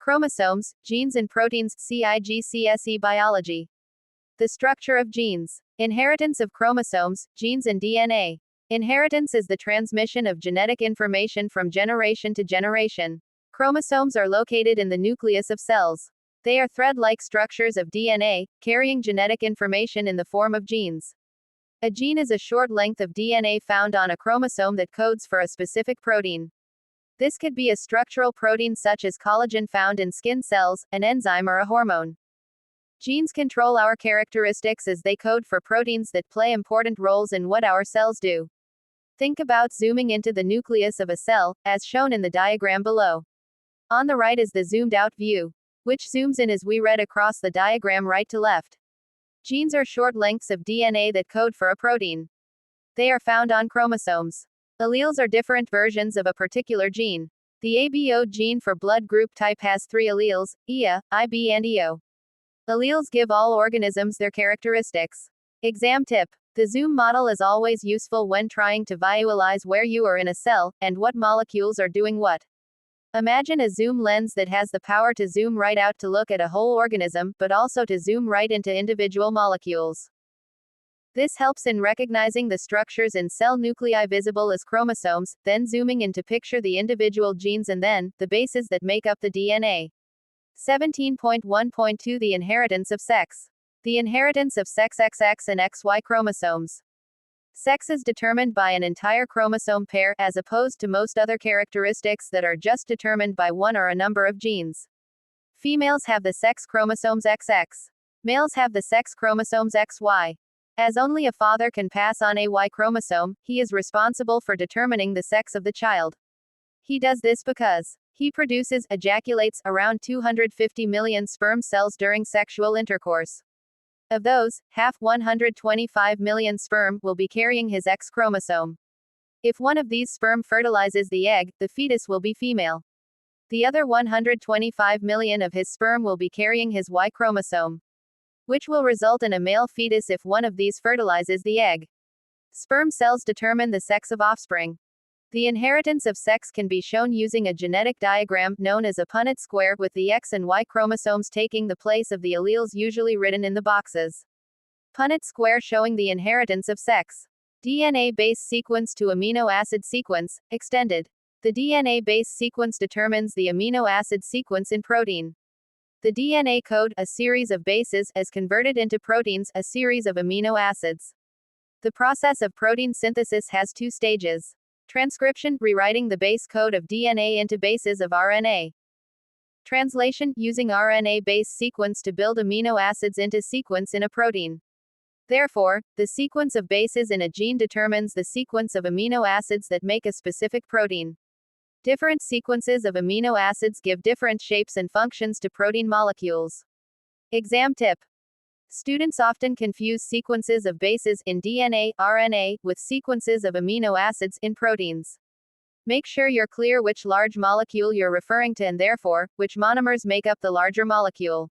Chromosomes, genes and proteins, CIGCSE biology. The structure of genes. Inheritance of chromosomes, genes and DNA. Inheritance is the transmission of genetic information from generation to generation. Chromosomes are located in the nucleus of cells. They are thread-like structures of DNA, carrying genetic information in the form of genes. A gene is a short length of DNA found on a chromosome that codes for a specific protein. This could be a structural protein such as collagen found in skin cells, an enzyme or a hormone. Genes control our characteristics as they code for proteins that play important roles in what our cells do. Think about zooming into the nucleus of a cell, as shown in the diagram below. On the right is the zoomed-out view, which zooms in as we read across the diagram right to left. Genes are short lengths of DNA that code for a protein. They are found on chromosomes. Alleles are different versions of a particular gene. The ABO gene for blood group type has 3 alleles, IA, IB and EO. Alleles give all organisms their characteristics. Exam tip. The zoom model is always useful when trying to visualize where you are in a cell, and what molecules are doing what. Imagine a zoom lens that has the power to zoom right out to look at a whole organism, but also to zoom right into individual molecules. This helps in recognizing the structures in cell nuclei visible as chromosomes, then zooming in to picture the individual genes and then, the bases that make up the DNA. 17.1.2 The inheritance of sex. The inheritance of sex XX and XY chromosomes. Sex is determined by an entire chromosome pair, as opposed to most other characteristics that are just determined by one or a number of genes. Females have the sex chromosomes XX. Males have the sex chromosomes XY. As only a father can pass on a Y chromosome, he is responsible for determining the sex of the child. He does this because he ejaculates, around 250 million sperm cells during sexual intercourse. Of those, half 125 million sperm will be carrying his X chromosome. If one of these sperm fertilizes the egg, the fetus will be female. The other 125 million of his sperm will be carrying his Y chromosome, which will result in a male fetus if one of these fertilizes the egg. Sperm cells determine the sex of offspring. The inheritance of sex can be shown using a genetic diagram known as a Punnett square, with the X and Y chromosomes taking the place of the alleles usually written in the boxes. Punnett square showing the inheritance of sex. DNA base sequence to amino acid sequence, extended. The DNA base sequence determines the amino acid sequence in protein. The DNA code, a series of bases, is converted into proteins, a series of amino acids. The process of protein synthesis has 2 stages. Transcription, rewriting the base code of DNA into bases of RNA. Translation, using RNA base sequence to build amino acids into sequence in a protein. Therefore, the sequence of bases in a gene determines the sequence of amino acids that make a specific protein. Different sequences of amino acids give different shapes and functions to protein molecules. Exam tip. Students often confuse sequences of bases in DNA, RNA, with sequences of amino acids in proteins. Make sure you're clear which large molecule you're referring to and therefore, which monomers make up the larger molecule.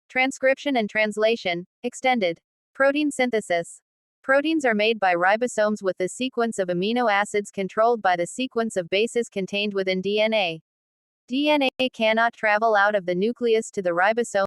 Transcription and translation, extended. Protein synthesis. Proteins are made by ribosomes with the sequence of amino acids controlled by the sequence of bases contained within DNA. DNA cannot travel out of the nucleus to the ribosome.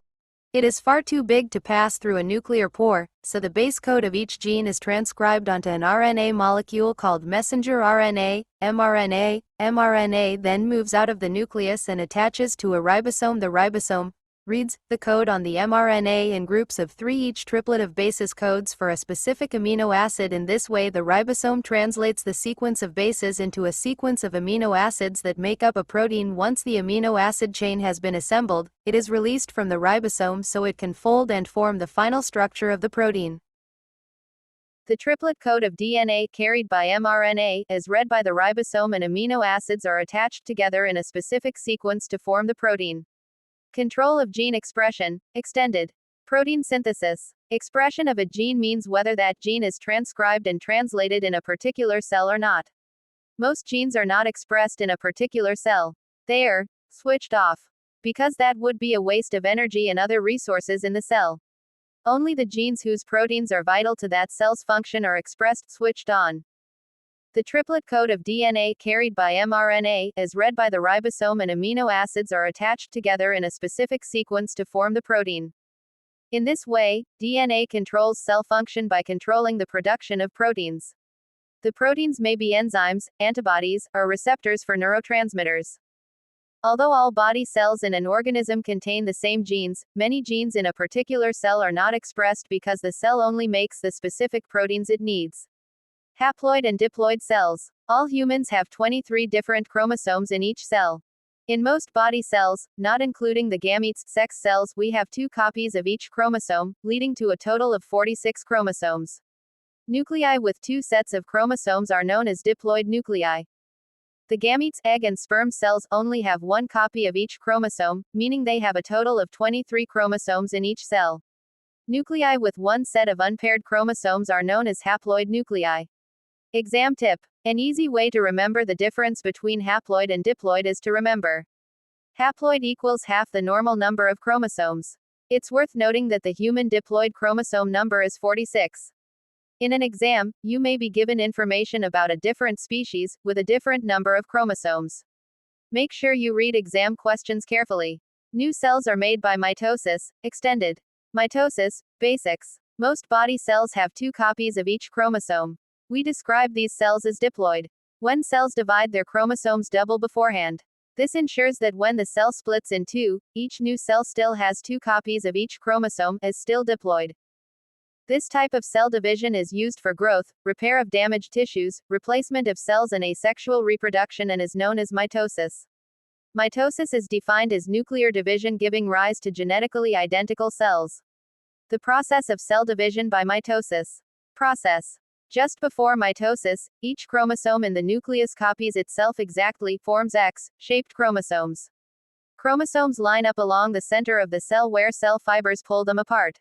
It is far too big to pass through a nuclear pore, so the base code of each gene is transcribed onto an RNA molecule called messenger RNA, mRNA. mRNA then moves out of the nucleus and attaches to a ribosome. The ribosome reads the code on the mRNA in groups of 3. Each triplet of bases codes for a specific amino acid. In this way, the ribosome translates the sequence of bases into a sequence of amino acids that make up a protein. Once the amino acid chain has been assembled, it is released from the ribosome so it can fold and form the final structure of the protein. The triplet code of DNA carried by mRNA is read by the ribosome, and amino acids are attached together in a specific sequence to form the protein. Control of gene expression, extended. Protein synthesis. Expression of a gene means whether that gene is transcribed and translated in a particular cell or not. Most genes are not expressed in a particular cell. They are switched off, because that would be a waste of energy and other resources in the cell. Only the genes whose proteins are vital to that cell's function are expressed switched on. The triplet code of DNA carried by mRNA is read by the ribosome, and amino acids are attached together in a specific sequence to form the protein. In this way, DNA controls cell function by controlling the production of proteins. The proteins may be enzymes, antibodies, or receptors for neurotransmitters. Although all body cells in an organism contain the same genes, many genes in a particular cell are not expressed because the cell only makes the specific proteins it needs. Haploid and diploid cells. All humans have 23 different chromosomes in each cell. In most body cells, not including the gametes, sex cells, we have 2 copies of each chromosome, leading to a total of 46 chromosomes. Nuclei with 2 sets of chromosomes are known as diploid nuclei. The gametes, egg and sperm cells, only have 1 copy of each chromosome, meaning they have a total of 23 chromosomes in each cell. Nuclei with 1 set of unpaired chromosomes are known as haploid nuclei. Exam tip. An easy way to remember the difference between haploid and diploid is to remember. Haploid equals half the normal number of chromosomes. It's worth noting that the human diploid chromosome number is 46. In an exam, you may be given information about a different species, with a different number of chromosomes. Make sure you read exam questions carefully. New cells are made by mitosis, extended. Mitosis, basics. Most body cells have 2 copies of each chromosome. We describe these cells as diploid. When cells divide, their chromosomes double beforehand. This ensures that when the cell splits in 2, each new cell still has 2 copies of each chromosome, is still diploid. This type of cell division is used for growth, repair of damaged tissues, replacement of cells, and asexual reproduction, and is known as mitosis. Mitosis is defined as nuclear division giving rise to genetically identical cells. The process of cell division by mitosis. Process. Just before mitosis, each chromosome in the nucleus copies itself exactly, forms X-shaped chromosomes. Chromosomes line up along the center of the cell where cell fibers pull them apart.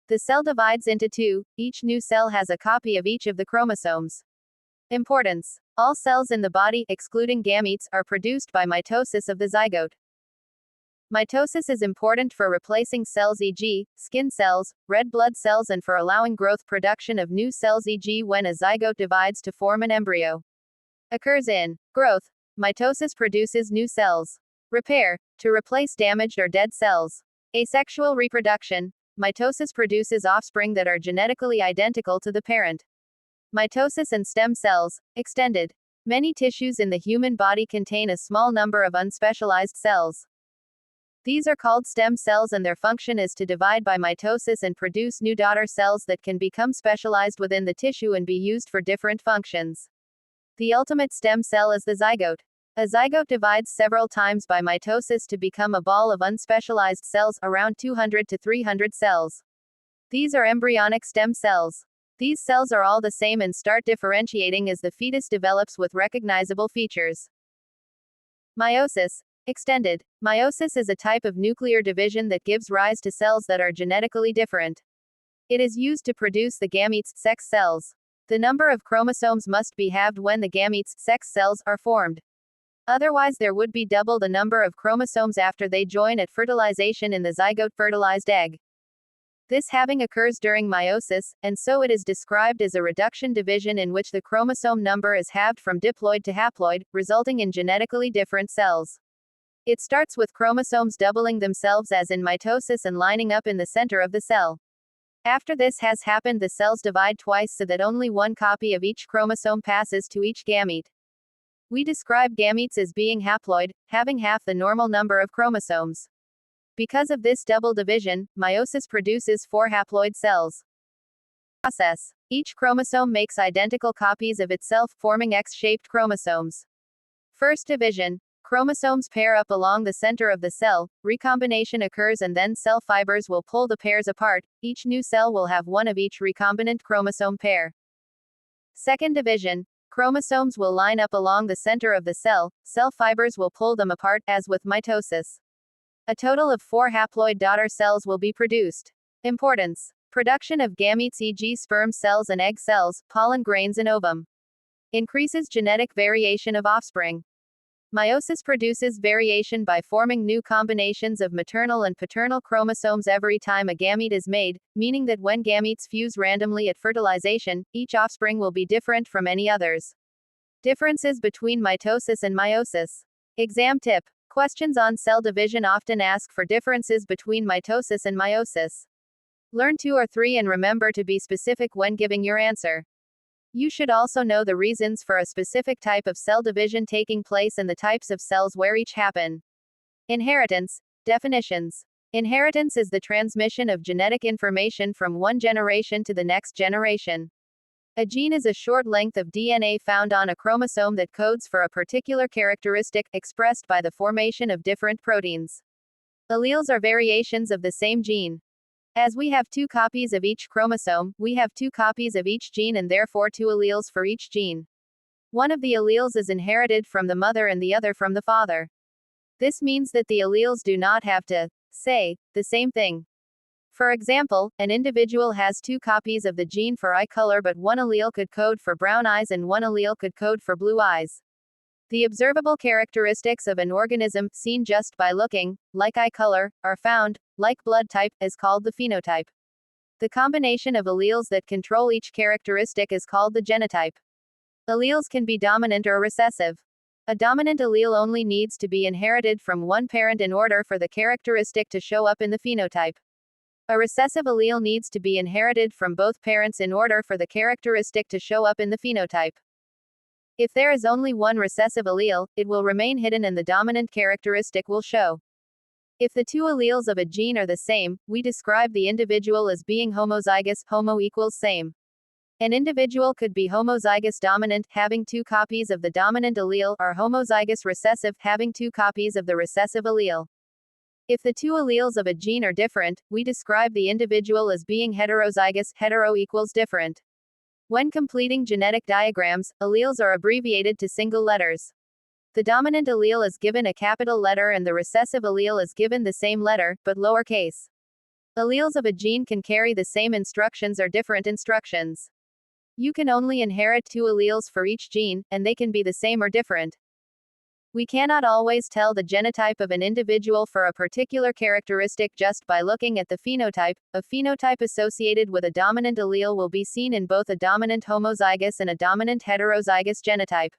The cell divides into 2, each new cell has a copy of each of the chromosomes. Importance. All cells in the body, excluding gametes, are produced by mitosis of the zygote. Mitosis is important for replacing cells, e.g., skin cells, red blood cells, and for allowing growth production of new cells, e.g., when a zygote divides to form an embryo. Occurs in growth. Mitosis produces new cells. Repair, to replace damaged or dead cells. Asexual reproduction. Mitosis produces offspring that are genetically identical to the parent. Mitosis and stem cells, extended. Many tissues in the human body contain a small number of unspecialized cells. These are called stem cells, and their function is to divide by mitosis and produce new daughter cells that can become specialized within the tissue and be used for different functions. The ultimate stem cell is the zygote. A zygote divides several times by mitosis to become a ball of unspecialized cells, around 200 to 300 cells. These are embryonic stem cells. These cells are all the same and start differentiating as the fetus develops with recognizable features. Meiosis. Extended. Meiosis is a type of nuclear division that gives rise to cells that are genetically different. It is used to produce the gametes, sex cells. The number of chromosomes must be halved when the gametes, sex cells, are formed. Otherwise, there would be double the number of chromosomes after they join at fertilization in the zygote fertilized egg. This halving occurs during meiosis, and so it is described as a reduction division in which the chromosome number is halved from diploid to haploid, resulting in genetically different cells. It starts with chromosomes doubling themselves as in mitosis and lining up in the center of the cell. After this has happened, the cells divide twice so that only 1 copy of each chromosome passes to each gamete. We describe gametes as being haploid, having half the normal number of chromosomes. Because of this double division, meiosis produces 4 haploid cells. Process. Each chromosome makes identical copies of itself, forming X-shaped chromosomes. First division. Chromosomes pair up along the center of the cell, recombination occurs, and then cell fibers will pull the pairs apart. Each new cell will have 1 of each recombinant chromosome pair. Second division. Chromosomes will line up along the center of the cell fibers will pull them apart, as with mitosis. A total of 4 haploid daughter cells will be produced. Importance. Production of gametes, e.g., sperm cells and egg cells, pollen grains and ovum. Increases genetic variation of offspring. Meiosis produces variation by forming new combinations of maternal and paternal chromosomes every time a gamete is made, meaning that when gametes fuse randomly at fertilization, each offspring will be different from any others. Differences between mitosis and meiosis. Exam tip. Questions on cell division often ask for differences between mitosis and meiosis. Learn 2 or 3 and remember to be specific when giving your answer. You should also know the reasons for a specific type of cell division taking place and the types of cells where each happen. Inheritance. Definitions. Inheritance is the transmission of genetic information from one generation to the next generation. A gene is a short length of DNA found on a chromosome that codes for a particular characteristic, expressed by the formation of different proteins. Alleles are variations of the same gene. As we have 2 copies of each chromosome, we have 2 copies of each gene and therefore 2 alleles for each gene. One of the alleles is inherited from the mother and the other from the father. This means that the alleles do not have to say the same thing. For example, an individual has 2 copies of the gene for eye color, but one allele could code for brown eyes and one allele could code for blue eyes. The observable characteristics of an organism, seen just by looking, like eye color, are found, like blood type, is called the phenotype. The combination of alleles that control each characteristic is called the genotype. Alleles can be dominant or recessive. A dominant allele only needs to be inherited from one parent in order for the characteristic to show up in the phenotype. A recessive allele needs to be inherited from both parents in order for the characteristic to show up in the phenotype. If there is only one recessive allele, it will remain hidden and the dominant characteristic will show. If the 2 alleles of a gene are the same, we describe the individual as being homozygous. Homo equals same. An individual could be homozygous dominant, having 2 copies of the dominant allele, or homozygous recessive, having 2 copies of the recessive allele. If the 2 alleles of a gene are different, we describe the individual as being heterozygous. Hetero equals different. When completing genetic diagrams, alleles are abbreviated to single letters. The dominant allele is given a capital letter and the recessive allele is given the same letter, but lowercase. Alleles of a gene can carry the same instructions or different instructions. You can only inherit 2 alleles for each gene, and they can be the same or different. We cannot always tell the genotype of an individual for a particular characteristic just by looking at the phenotype. A phenotype associated with a dominant allele will be seen in both a dominant homozygous and a dominant heterozygous genotype.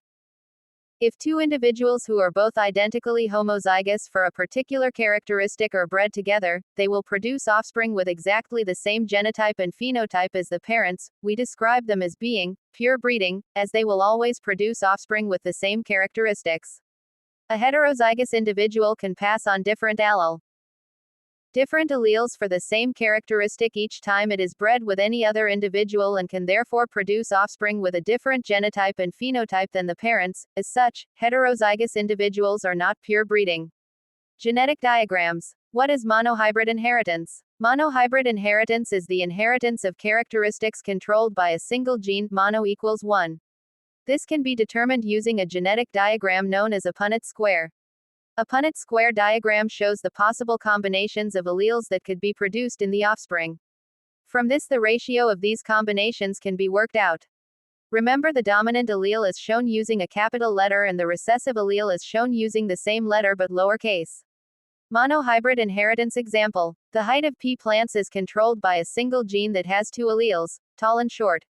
If 2 individuals who are both identically homozygous for a particular characteristic are bred together, they will produce offspring with exactly the same genotype and phenotype as the parents. We describe them as being pure breeding, as they will always produce offspring with the same characteristics. A heterozygous individual can pass on different different alleles for the same characteristic each time it is bred with any other individual and can therefore produce offspring with a different genotype and phenotype than the parents. As such, heterozygous individuals are not pure breeding. Genetic diagrams. What is monohybrid inheritance? Monohybrid inheritance is the inheritance of characteristics controlled by a single gene. Mono equals 1. This can be determined using a genetic diagram known as a Punnett square. A Punnett square diagram shows the possible combinations of alleles that could be produced in the offspring. From this, the ratio of these combinations can be worked out. Remember, the dominant allele is shown using a capital letter and the recessive allele is shown using the same letter but lowercase. Monohybrid inheritance example. The height of pea plants is controlled by a single gene that has 2 alleles, tall and short.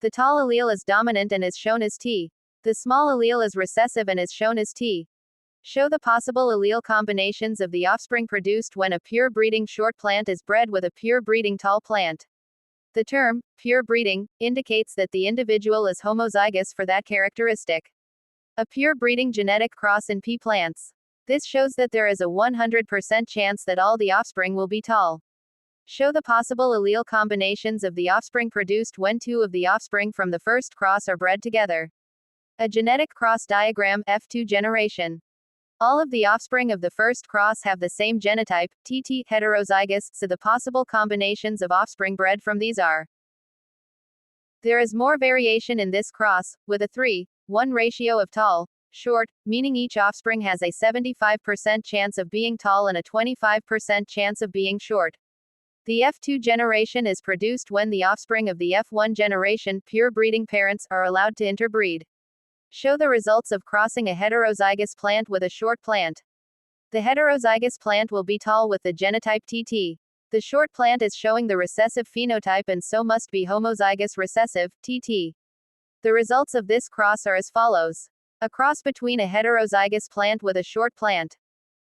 The tall allele is dominant and is shown as T. The small allele is recessive and is shown as T. Show the possible allele combinations of the offspring produced when a pure breeding short plant is bred with a pure breeding tall plant. The term, pure breeding, indicates that the individual is homozygous for that characteristic. A pure breeding genetic cross in pea plants. This shows that there is a 100% chance that all the offspring will be tall. Show the possible allele combinations of the offspring produced when 2 of the offspring from the first cross are bred together. A genetic cross diagram. F2 generation. All of the offspring of the first cross have the same genotype, TT, heterozygous, so the possible combinations of offspring bred from these are. There is more variation in this cross, with a 3:1 ratio of tall, short, meaning each offspring has a 75% chance of being tall and a 25% chance of being short. The F2 generation is produced when the offspring of the F1 generation, pure breeding parents, are allowed to interbreed. Show the results of crossing a heterozygous plant with a short plant. The heterozygous plant will be tall with the genotype TT. The short plant is showing the recessive phenotype and so must be homozygous recessive, TT. The results of this cross are as follows. A cross between a heterozygous plant with a short plant.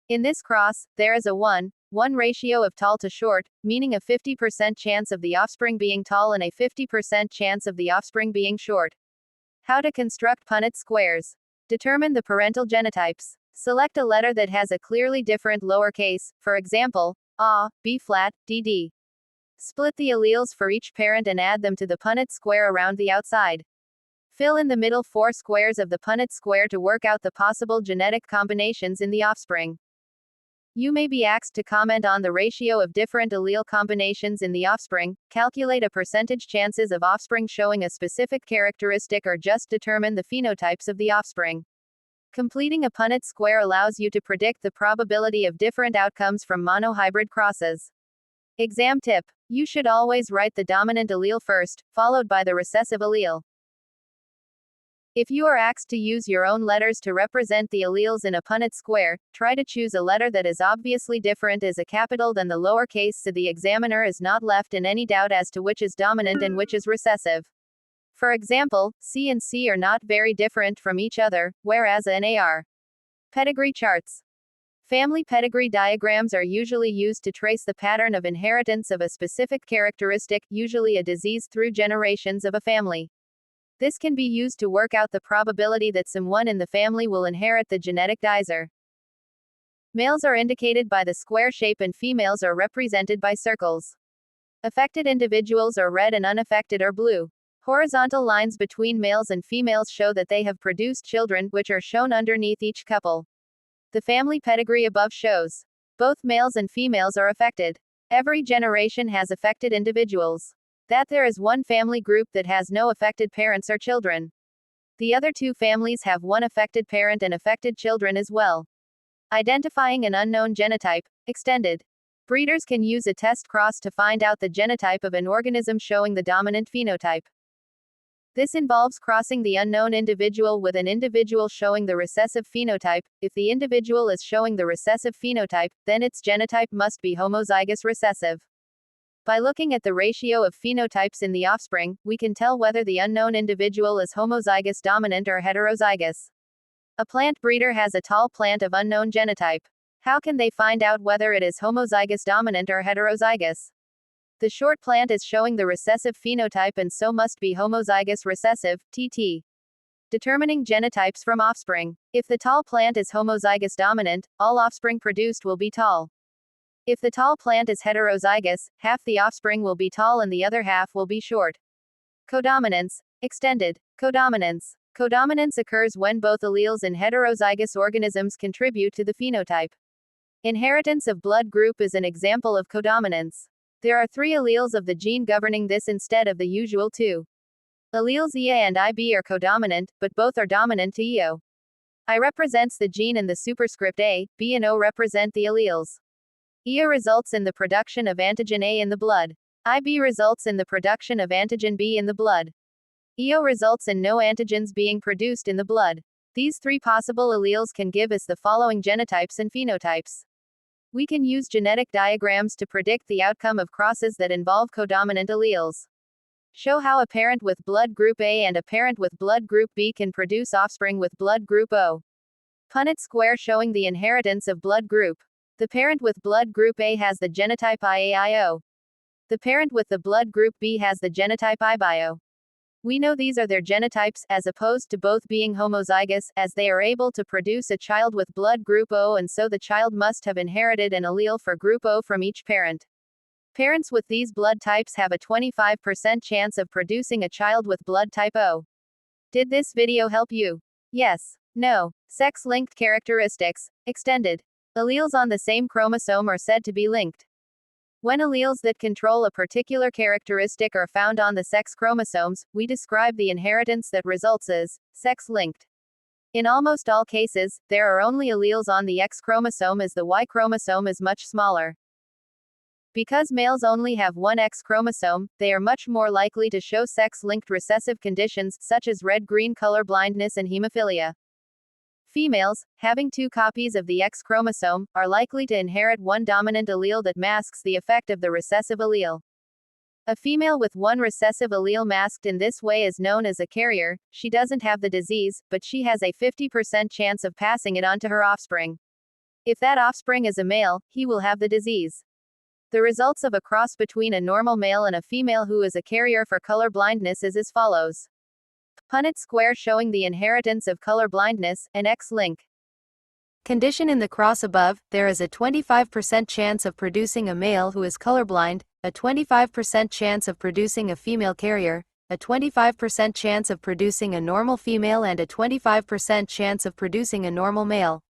In this cross, there is a 1:1 ratio of tall to short, meaning a 50% chance of the offspring being tall and a 50% chance of the offspring being short. How to construct Punnett squares. Determine the parental genotypes. Select a letter that has a clearly different lowercase, for example, A, B flat, DD. Split the alleles for each parent and add them to the Punnett square around the outside. Fill in the middle 4 squares of the Punnett square to work out the possible genetic combinations in the offspring. You may be asked to comment on the ratio of different allele combinations in the offspring, calculate a percentage chances of offspring showing a specific characteristic, or just determine the phenotypes of the offspring. Completing a Punnett square allows you to predict the probability of different outcomes from monohybrid crosses. Exam tip. You should always write the dominant allele first, followed by the recessive allele. If you are asked to use your own letters to represent the alleles in a Punnett square, try to choose a letter that is obviously different as a capital than the lowercase so the examiner is not left in any doubt as to which is dominant and which is recessive. For example, C and C are not very different from each other, whereas A and A are. Pedigree charts. Family pedigree diagrams are usually used to trace the pattern of inheritance of a specific characteristic, usually a disease, through generations of a family. This can be used to work out the probability that someone in the family will inherit the genetic dizer. Males are indicated by the square shape and females are represented by circles. Affected individuals are red and unaffected are blue. Horizontal lines between males and females show that they have produced children, which are shown underneath each couple. The family pedigree above shows both males and females are affected. Every generation has affected individuals. That there is one family group that has no affected parents or children. The other two families have one affected parent and affected children as well. Identifying an unknown genotype, extended. Breeders can use a test cross to find out the genotype of an organism showing the dominant phenotype. This involves crossing the unknown individual with an individual showing the recessive phenotype. If the individual is showing the recessive phenotype, then its genotype must be homozygous recessive. By looking at the ratio of phenotypes in the offspring, we can tell whether the unknown individual is homozygous dominant or heterozygous. A plant breeder has a tall plant of unknown genotype. How can they find out whether it is homozygous dominant or heterozygous? The short plant is showing the recessive phenotype and so must be homozygous recessive, TT. Determining genotypes from offspring. If the tall plant is homozygous dominant, all offspring produced will be tall. If the tall plant is heterozygous, half the offspring will be tall and the other half will be short. Codominance. Extended. Codominance. Codominance occurs when both alleles in heterozygous organisms contribute to the phenotype. Inheritance of blood group is an example of codominance. There are 3 alleles of the gene governing this instead of the usual 2. Alleles EA and IB are codominant, but both are dominant to EO. I represents the gene and the superscript A, B and O represent the alleles. EO results in the production of antigen A in the blood. IB results in the production of antigen B in the blood. EO results in no antigens being produced in the blood. These 3 possible alleles can give us the following genotypes and phenotypes. We can use genetic diagrams to predict the outcome of crosses that involve codominant alleles. Show how a parent with blood group A and a parent with blood group B can produce offspring with blood group O. Punnett square showing the inheritance of blood group. The parent with blood group A has the genotype IAIO. The parent with the blood group B has the genotype IBIO. We know these are their genotypes, as opposed to both being homozygous, as they are able to produce a child with blood group O, and so the child must have inherited an allele for group O from each parent. Parents with these blood types have a 25% chance of producing a child with blood type O. Did this video help you? Yes. No. Sex-linked characteristics. Extended. Alleles on the same chromosome are said to be linked. When alleles that control a particular characteristic are found on the sex chromosomes, we describe the inheritance that results as sex-linked. In almost all cases, there are only alleles on the X chromosome as the Y chromosome is much smaller. Because males only have one X chromosome, they are much more likely to show sex-linked recessive conditions, such as red-green color blindness and hemophilia. Females, having 2 copies of the X chromosome, are likely to inherit one dominant allele that masks the effect of the recessive allele. A female with one recessive allele masked in this way is known as a carrier. She doesn't have the disease, but she has a 50% chance of passing it on to her offspring. If that offspring is a male, he will have the disease. The results of a cross between a normal male and a female who is a carrier for color blindness is as follows. Punnett square showing the inheritance of color blindness, an X-link. Condition in the cross above, there is a 25% chance of producing a male who is colorblind, a 25% chance of producing a female carrier, a 25% chance of producing a normal female and a 25% chance of producing a normal male.